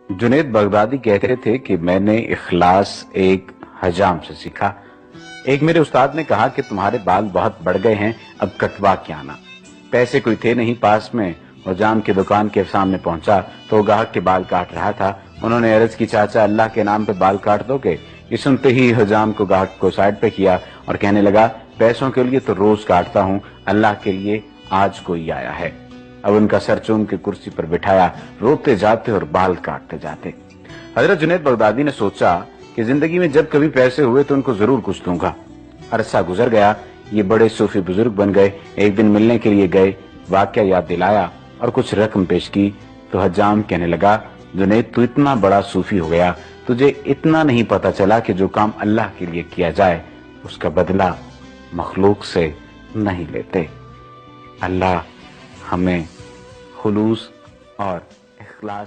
Junaid Baghdadi कहते थे कि मैंने इखलास एक हजाम से सीखा। एक मेरे उस्ताद ने कहा कि तुम्हारे बाल बहुत बढ़ गए हैं, अब कटवा के आना। पैसे कोई थे नहीं पास में। हजाम की दुकान के सामने पहुंचा तो ग्राहक के बाल काट रहा था। उन्होंने अर्ज की, चाचा अल्लाह के नाम पे बाल काट दोगे? ये सुनते ही हजाम को ग्राहक को साइड पे किया और कहने लगा, पैसों के लिए तो रोज काटता हूँ, अल्लाह के लिए आज कोई आया है। अब उनका सर चूम के कुर्सी पर बिठाया, रोते जाते और बाल काटते जाते। हजरत जुनैद बगदादी ने सोचा कि जिंदगी में जब कभी पैसे हुए तो उनको जरूर कुछ दूंगा। अरसा गुजर गया, ये बड़े सूफी बुजुर्ग बन गए। एक दिन मिलने के लिए गए, वाकया याद दिलाया और कुछ रकम पेश की तो हजाम कहने लगा, जुनैद तू इतना बड़ा सूफी हो गया, तुझे इतना नहीं पता चला कि जो काम अल्लाह के लिए किया जाए उसका बदला मखलूक से नहीं लेते। अल्लाह हमें खुलूस और इखलास